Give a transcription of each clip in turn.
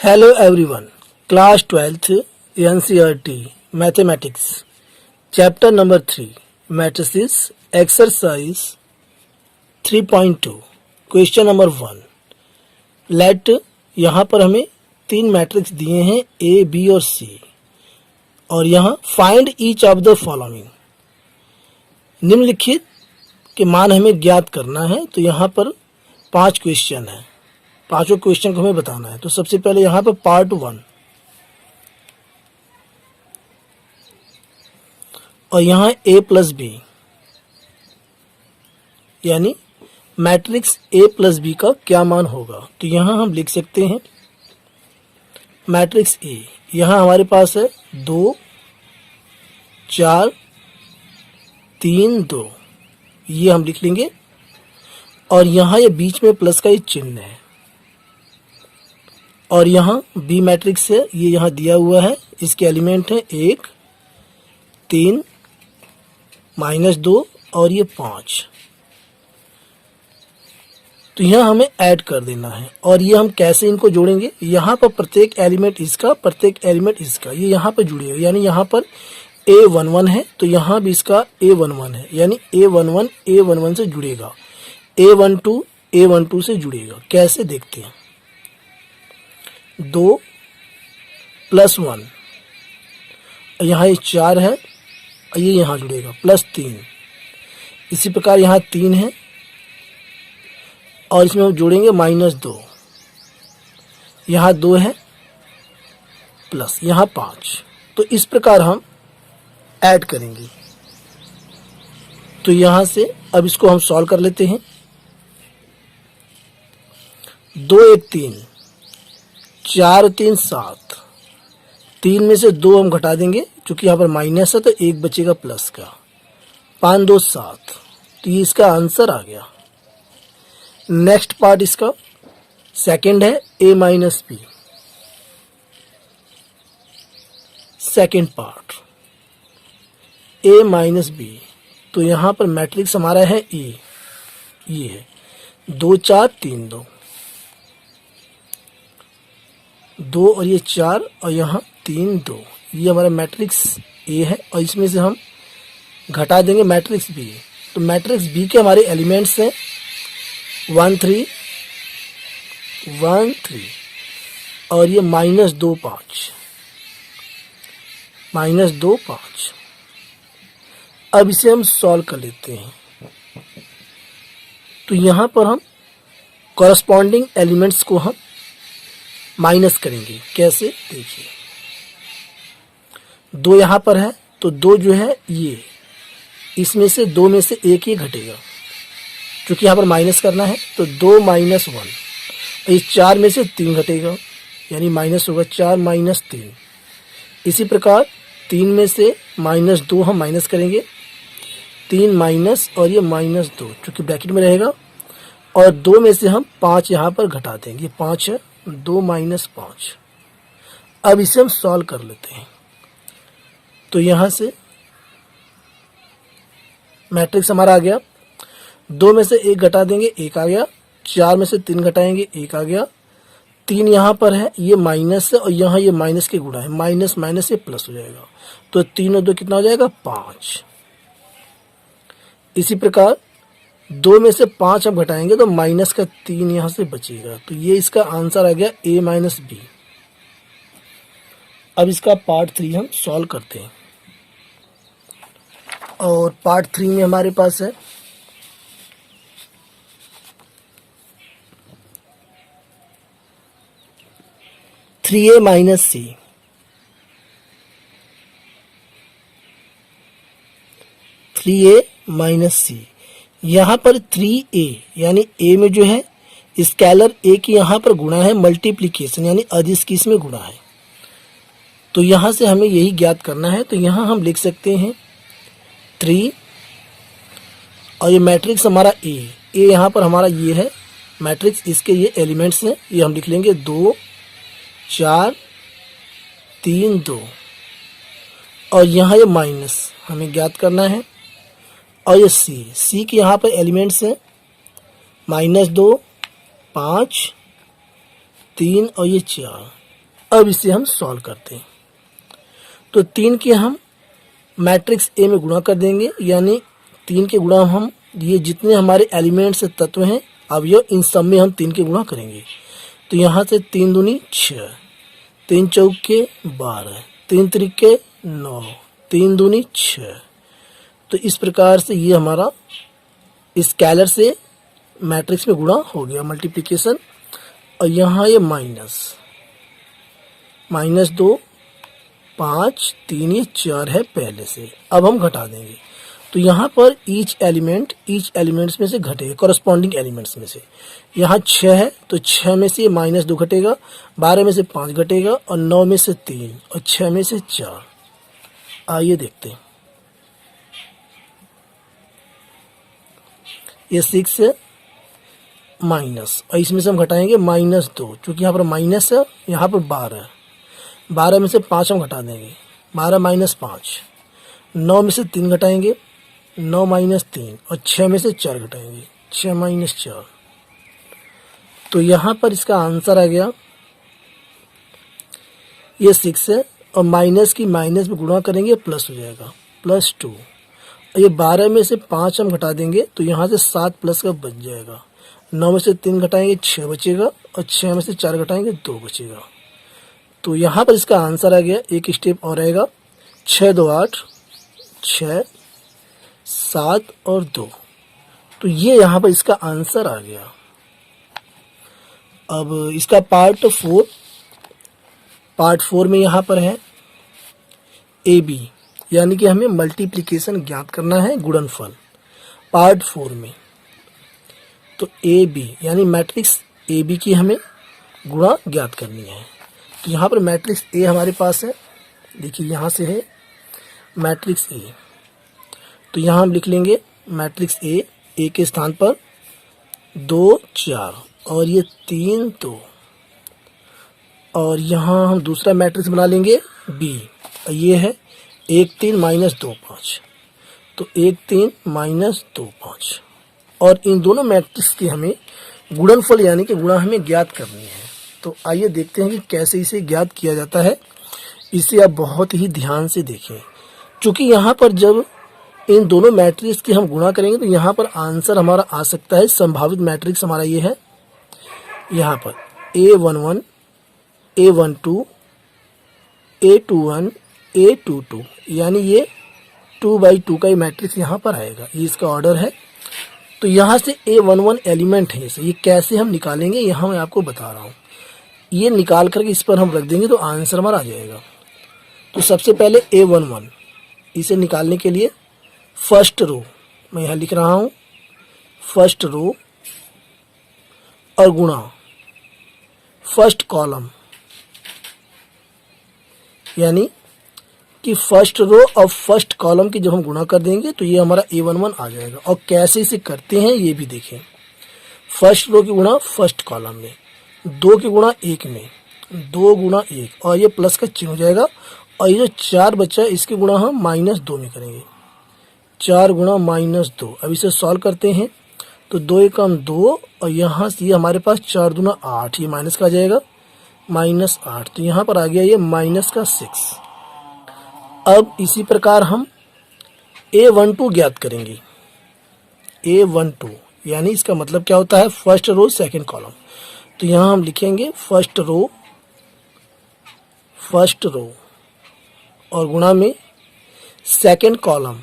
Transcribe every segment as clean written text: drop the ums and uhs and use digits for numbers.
Hello everyone, class 12th NCERT Mathematics Chapter number 3 Matrices Exercise 3.2 Question number 1 Let यहाँ पर हमें तीन matrix दिए हैं A, B और C और यहाँ find each of the following निम्नलिखित के मान हमें ज्ञात करना है। तो यहाँ पर 5 क्वेश्चन है, पांचों क्वेश्चन को हमें बताना है। तो सबसे पहले यहाँ पर पार्ट 1 और यहाँ A प्लस बी यानी मैट्रिक्स A प्लस बी का क्या मान होगा। तो यहाँ हम लिख सकते हैं मैट्रिक्स A, यहाँ हमारे पास है 2 4 3 2, ये हम लिख लेंगे और यहाँ ये बीच में प्लस का ये चिन्ह है और यहाँ बी मैट्रिक्स है, ये यहाँ दिया हुआ है, इसके एलिमेंट है 1 3 -2 और ये 5। तो यहाँ हमें ऐड कर देना है और ये हम कैसे इनको जोड़ेंगे। यहाँ पर प्रत्येक एलिमेंट इसका, प्रत्येक एलिमेंट इसका, ये यहाँ पर जुड़ेगा। यानी यहाँ पर A11 है तो यहाँ भी इसका A11 है, यानी A11 A11 से जुड़ेगा, A12 A12 से जुड़ेगा। कैसे देखते हैं। 2 + 1 यहाँ ये 4 है, ये यहाँ जुड़ेगा +3। इसी प्रकार यहाँ 3 है और इसमें हम जोड़ेंगे -2, यहाँ 2 है प्लस यहाँ 5। तो इस प्रकार हम ऐड करेंगे। तो यहाँ से अब इसको हम सॉल्व कर लेते हैं। 2 1 3 4 3 7, 3 में से 2 हम घटा देंगे क्योंकि यहाँ पर माइनस है तो 1 बचेगा प्लस का। 5 2 7, तो ये इसका आंसर आ गया। नेक्स्ट पार्ट इसका सेकंड है A - B। Second part A - B, तो यहाँ पर मैट्रिक्स हमारा है A, ये है 2 4 3 2, 2 और ये 4 और यहाँ 3 2, ये हमारा मैट्रिक्स A है और इसमें से हम घटा देंगे मैट्रिक्स B। तो मैट्रिक्स B के हमारे एलिमेंट्स हैं 1 3 1 3 और ये -2 5। अब इसे हम सॉल्व कर लेते हैं। तो यहाँ पर हम कॉरस्पॉन्डिंग एलिमेंट्स को हम माइनस करेंगे। कैसे देखिए, 2 यहाँ पर है तो 2 जो है ये, इसमें से 2 में से 1 ही घटेगा क्योंकि यहाँ पर माइनस करना है। तो 2 - 1, इस 4 में से 3 घटेगा यानी माइनस होगा 4 - 3। इसी प्रकार 3 में से -2 हम माइनस करेंगे, 3 माइनस और ये -2 क्योंकि ब्रैकेट में रहेगा और 2 में से हम 5 यहाँ पर घटा देंगे, 5 है 2 - 5। अब इसे हम सॉल्व कर लेते हैं। तो यहाँ से मैट्रिक्स हमारा आ गया, 2 में से 1 घटा देंगे 1 आ गया, 4 में से 3 घटाएंगे 1 आ गया, 3 यहाँ पर है ये माइनस है और यहाँ ये माइनस के गुणा है, माइनस माइनस ये प्लस हो जाएगा। तो 3 और 2 कितना हो जाएगा 5। इसी प्रकार 2 में से 5 हम घटाएंगे तो माइनस का 3 यहाँ से बचेगा। तो ये इसका आंसर आ गया A - B। अब इसका पार्ट 3 हम सॉल्व करते हैं और पार्ट 3 में हमारे पास है 3A - C। 3A - C, यहाँ पर 3A यानी A में जो है स्केलर A की यहाँ पर गुणा है, मल्टीप्लिकेशन यानी अदिश की इसमें गुणा है। तो यहाँ से हमें यही ज्ञात करना है। तो यहाँ हम लिख सकते हैं 3 और ये मैट्रिक्स हमारा A यहाँ पर हमारा ये है मैट्रिक्स, इसके ये एलिमेंट्स हैं, ये हम लिख लेंगे 2 4 3 2 और यहाँ ये माइनस हमें ज्ञात करना है और ये C के यहाँ पर एलिमेंट्स हैं -2 5 3 और ये 4। अब इसे हम सॉल्व करते हैं। तो 3 के हम मैट्रिक्स ए में गुणा कर देंगे, यानी 3 के गुणा हम ये जितने हमारे एलिमेंट्स तत्व हैं अवयव इन सब में हम 3 के गुणा करेंगे। तो यहाँ से 3 दूनी 6, 3 चौके 12, 3 त्रिके 9, 3 दूनी 6। तो इस प्रकार से ये हमारा स्केलर से मैट्रिक्स में गुणा हो गया, मल्टीप्लिकेशन। और यहाँ ये -2 5 3 ये 4 है पहले से। अब हम घटा देंगे। तो यहाँ पर ईच एलिमेंट्स में से घटेगा, कॉरस्पॉन्डिंग एलिमेंट्स में से। यहाँ 6 है तो 6 में से -2 घटेगा, 12 में से 5 घटेगा, और 9 में से 3 और 6 में से 4। आइए देखते हैं। ये 6 है माइनस, और इसमें से हम घटाएंगे -2, क्योंकि यहाँ पर माइनस है, यहाँ पर 12 में से 5 हम घटा देंगे, 12 - 5। 9 में से 3 घटाएंगे, 9 - 3, और 6 में से 4 घटाएंगे, 6 - 4। तो यहाँ पर इसका आंसर आ गया, ये 6 है, और माइनस की माइनस में गुणा करेंगे प्लस हो जाएगा, +2। और ये 12 में से 5 हम घटा देंगे, तो यहाँ से 7 प्लस का बच जाएगा। 9 में से 3 घटाएंगे 6 बचेगा, और 6 में से 4 घटाएंगे 2 बचेगा। तो यहाँ पर इसका आंसर आ गया। एक स्टेप और आएगा, 6 2 8, 6 7 और 2। तो ये यहाँ पर इसका आंसर आ गया। अब इसका पार्ट 4 में यहाँ पर है AB, यानी कि हमें मल्टीप्लिकेशन ज्ञात करना है, गुणनफल पार्ट 4 में। तो AB यानी मैट्रिक्स AB की हमें गुणा ज्ञात करनी है। तो यहाँ पर मैट्रिक्स A हमारे पास है, देखिए यहाँ से है मैट्रिक्स A। तो यहाँ हम लिख लेंगे मैट्रिक्स A के स्थान पर 2 4, और ये 3 2, और यहाँ हम दूसरा मैट्रिक्स बना लेंगे B, ये है 1 3 -2 5। तो 1 3 -2 5, और इन दोनों मैट्रिक्स की हमें गुणनफल यानी कि गुणा हमें ज्ञात करनी है। तो आइए देखते हैं कि कैसे इसे ज्ञात किया जाता है। इसे आप बहुत ही ध्यान से देखें, क्योंकि यहाँ पर जब इन दोनों मैट्रिक्स की हम गुणा करेंगे तो यहाँ पर आंसर हमारा आ सकता है। संभावित मैट्रिक्स हमारा ये है, यहाँ पर A11 A12 A21 A22, यानी ये 2/2 का ये मैट्रिक्स यहाँ पर आएगा। ये इसका ऑर्डर है। तो यहाँ से A11 एलिमेंट है, इसे ये कैसे हम निकालेंगे यहाँ मैं आपको बता रहा हूँ। ये निकाल करके इस पर हम रख देंगे तो आंसर हमारा आ जाएगा। तो सबसे पहले A11, इसे निकालने के लिए फर्स्ट रो मैं यहाँ लिख रहा हूँ, फर्स्ट रो और गुणा फर्स्ट कॉलम, यानी कि फर्स्ट रो और फर्स्ट कॉलम की जब हम गुणा कर देंगे तो ये हमारा A11 आ जाएगा। और कैसे इसे करते हैं ये भी देखें। फर्स्ट रो की गुणा फर्स्ट कॉलम में, 2 की गुणा 1 में, 2 गुणा 1, और ये प्लस का चिन्ह हो जाएगा। और ये जो 4 बचा है इसकी गुणा हम -2 में करेंगे, 4 गुणा -2। अब इसे सॉल्व करते हैं तो 2 एकम 2, और यहाँ से ये हमारे पास 4 दूना 8, ये माइनस का आ जाएगा -8। तो यहाँ पर आ गया ये -6। अब इसी प्रकार हम A12 ज्ञात करेंगे। A12 यानी इसका मतलब क्या होता है, फर्स्ट रो सेकंड कॉलम। तो यहाँ हम लिखेंगे फर्स्ट रो और गुणा में सेकंड कॉलम,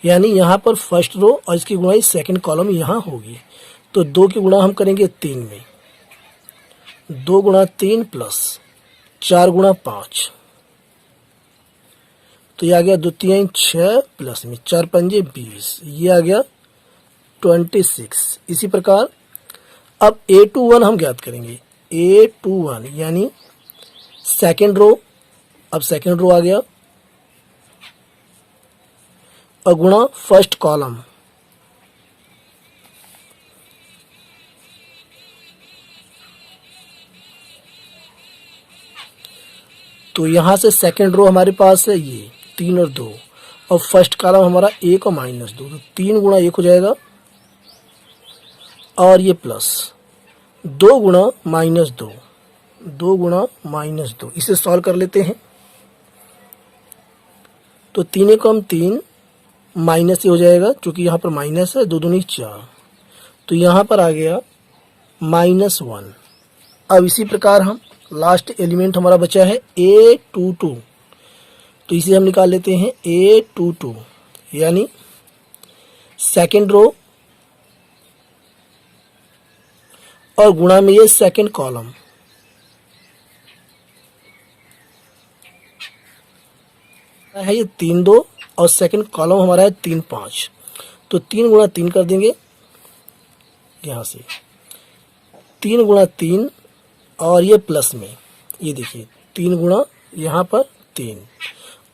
यानी यहाँ पर फर्स्ट रो और इसकी गुणा सेकंड कॉलम यहाँ होगी। तो 2 की गुणा हम करेंगे 3 में, 2 गुणा 3 प्लस 4 गुणा 5, तो ये आ गया 2 3 6 प्लस में 4 पंजे 20, ये आ गया 26। इसी प्रकार अब A21 हम ज्ञात करेंगे। A21 यानी सेकंड रो, अब सेकंड रो आ गया और गुणा फर्स्ट कॉलम, तो यहाँ से सेकंड रो हमारे पास है ये 3 और 2, और फर्स्ट कॉलम हमारा 1 और -2, तो 3 गुणा 1 हो जाएगा और ये प्लस 2 गुणा -2, 2 गुणा -2, इसे सॉल्व कर लेते हैं। तो 3 एकम 3 माइनस ये हो जाएगा, क्योंकि यहाँ पर माइनस है, 2 दूनी 4, तो यहाँ पर आ गया -1। अब इसी प्रकार हम लास्ट एलिमेंट हमारा बचा है A22, तो इसे हम निकाल लेते हैं A22, यानी सेकेंड रो और गुणा में ये सेकेंड कॉलम, है ये 3 2 और सेकेंड कॉलम हमारा है 3 5, तो 3 गुणा 3 कर देंगे यहाँ से, 3 गुणा 3 और ये प्लस में, ये देखिए 3 गुणा यहाँ पर 3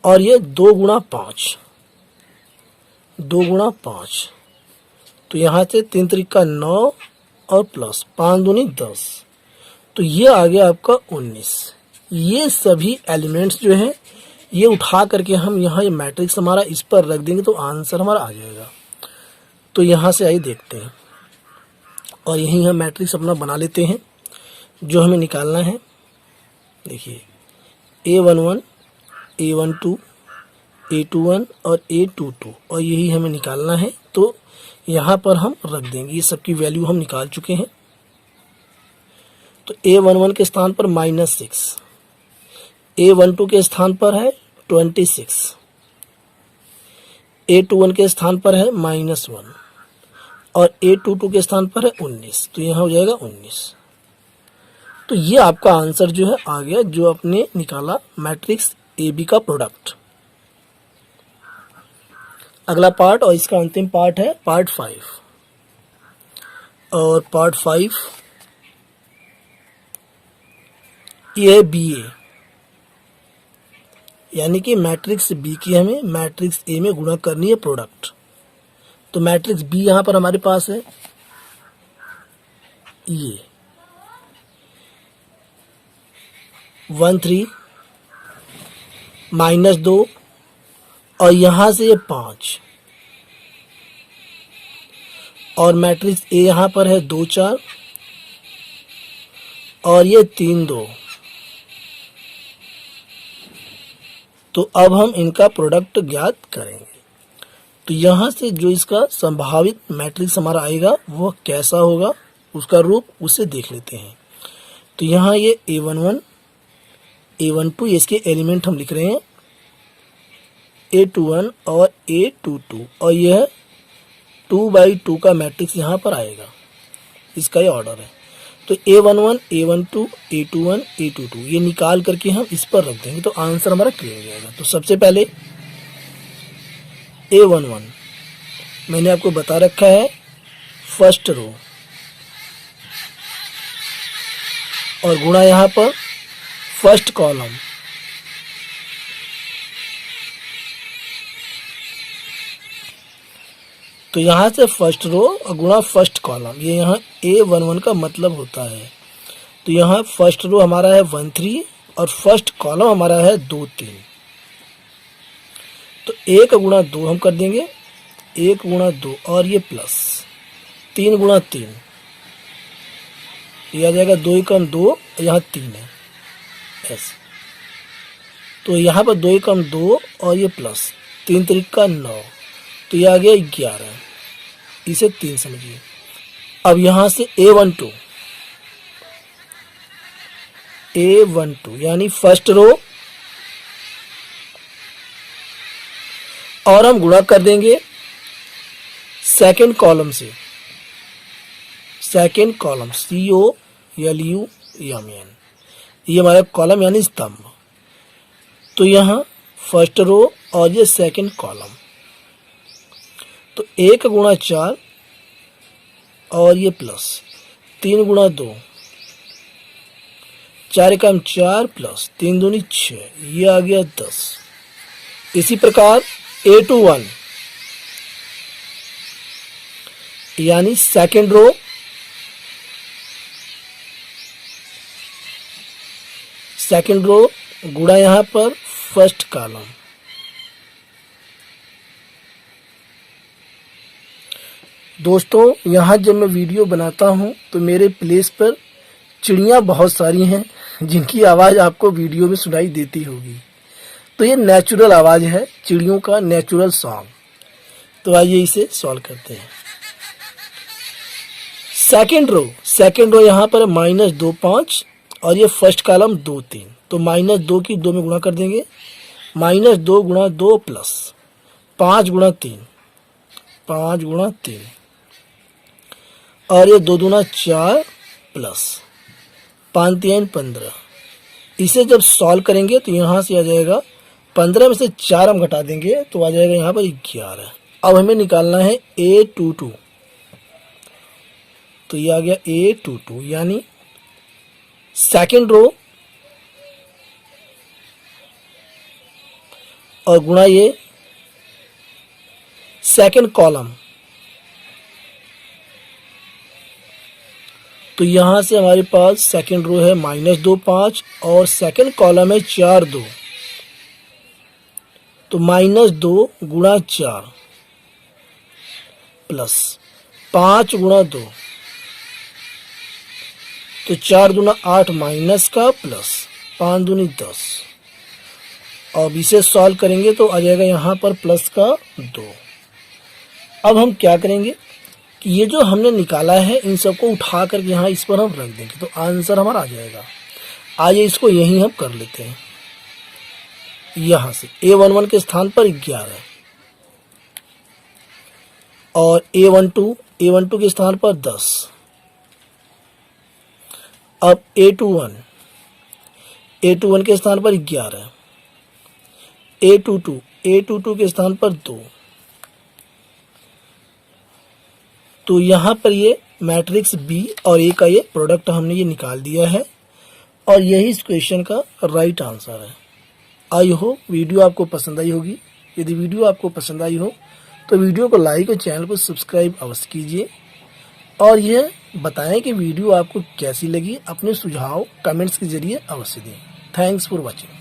और ये 2 गुणा 5, 2 गुणा 5, तो यहाँ से 3 त्रिका 9 और प्लस 5 दूनी 10, तो ये आ गया आपका 19। ये सभी एलिमेंट्स जो हैं ये उठा करके हम यहाँ ये मैट्रिक्स हमारा इस पर रख देंगे तो आंसर हमारा आ जाएगा। तो यहाँ से आइए देखते हैं और यहीं हम मैट्रिक्स अपना बना लेते हैं जो हमें निकालना है। देखिए A11, A12, A21 और A22 और यही हमें निकालना है, तो यहाँ पर हम रख देंगे। ये सबकी वैल्यू हम निकाल चुके हैं। तो A11 के स्थान पर -6, A12 के स्थान पर है 26, A21 के स्थान पर है -1 और A22 के स्थान पर है 19, तो यहाँ हो जाएगा 19। तो ये आपका आंसर जो है आ गया, जो आपने निकाला मैट्रिक्स AB का प्रोडक्ट। अगला पार्ट और इसका अंतिम पार्ट है पार्ट 5, और पार्ट 5 ये है BA, यानी कि मैट्रिक्स B की हमें मैट्रिक्स A में गुणा करनी है प्रोडक्ट। तो मैट्रिक्स B यहाँ पर हमारे पास है ये 1 3 -2 और यहाँ से ये 5 और मैट्रिक्स A यहाँ पर है 2 4 और ये 3 2। तो अब हम इनका प्रोडक्ट ज्ञात करेंगे। तो यहाँ से जो इसका संभावित मैट्रिक्स हमारा आएगा वो कैसा होगा, उसका रूप उसे देख लेते हैं। तो यहाँ ये A11, A12 इसके एलिमेंट हम लिख रहे हैं, A21 और A22 और यह 2/2 का मैट्रिक्स यहाँ पर आएगा, इसका ये ऑर्डर है। तो A11, A12, A21, A22 ये निकाल करके हम इस पर रख देंगे तो आंसर हमारा क्लियर हो जाएगा। तो सबसे पहले A11 मैंने आपको बता रखा है फर्स्ट रो और गुणा यहाँ पर फर्स्ट कॉलम, तो यहाँ से फर्स्ट रो और गुणा फर्स्ट कॉलम, ये यहाँ A11 का मतलब होता है। तो यहाँ फर्स्ट रो हमारा है 1 3 और फर्स्ट कॉलम हमारा है 2 3, तो 1 गुणा 2 हम कर देंगे, 1 गुणा 2 और ये प्लस 3 गुणा 3, ये आ जाएगा 2 एकम 2, यहाँ 3 है ऐसे, तो यहाँ पर 2 एकम 2 और ये प्लस 3 त्रिका 9, तो ये आ गया 11, इसे 3 समझिए। अब यहाँ से A12 यानी फर्स्ट रो और हम गुणा कर देंगे सेकंड कॉलम से, सेकंड कॉलम COLUMN, ये हमारा कॉलम यानी स्तंभ। तो यहाँ फर्स्ट रो और ये सेकंड कॉलम, तो 1 गुणा 4 और ये प्लस 3 गुणा 2, 4 एकम 4 प्लस 3 दूनी 6, ये आ गया 10। इसी प्रकार A21 यानी सेकंड रो गुणा यहाँ पर फर्स्ट कॉलम, दोस्तों यहाँ जब मैं वीडियो बनाता हूँ तो मेरे प्लेस पर चिड़ियाँ बहुत सारी हैं जिनकी आवाज़ आपको वीडियो में सुनाई देती होगी। तो ये नेचुरल आवाज़ है, चिड़ियों का नेचुरल सॉन्ग। तो आइए इसे सॉल्व करते हैं। सेकेंड रो यहाँ पर -2 5 और ये फर्स्ट कॉलम 2 3। तो -2 की 2 में गुणा कर देंगे, -2 गुणा 2 प्लस 5 गुणा 3, 5 गुणा 3 और ये 2 दूना 4 प्लस 5 3 15। इसे जब सॉल्व करेंगे तो यहाँ से आ जाएगा 15 में से 4 हम घटा देंगे तो आ जाएगा यहाँ पर 11। अब हमें निकालना है A22। तो ये आ गया A22 यानी सेकेंड रो और गुणा ये सेकेंड कॉलम। तो यहां से हमारे पास सेकेंड रो है -2 5 और सेकेंड कॉलम है 4 2। तो -2 गुणा 4 प्लस 5 गुणा 2। तो 4 दूना 8 माइनस का प्लस 5 दूनी 10। अब इसे सॉल्व करेंगे तो आ जाएगा यहाँ पर प्लस का 2। अब हम क्या करेंगे कि ये जो हमने निकाला है इन सबको उठा करके यहाँ इस पर हम रख देंगे तो आंसर हमारा आ जाएगा। आइए इसको यहीं हम कर लेते हैं। यहाँ से A11 के स्थान पर 11 और A12 के स्थान पर 10। अब A21 के स्थान पर 11, A22 के स्थान पर 2। तो यहाँ पर ये मैट्रिक्स B और A का ये प्रोडक्ट हमने ये निकाल दिया है और यही इस क्वेश्चन का राइट आंसर है। आई होप वीडियो आपको पसंद आई होगी। यदि वीडियो आपको पसंद आई हो तो वीडियो को लाइक और चैनल को सब्सक्राइब अवश्य कीजिए और यह बताएं कि वीडियो आपको कैसी लगी। अपने सुझाव कमेंट्स के जरिए अवश्य दें। Thanks for watching.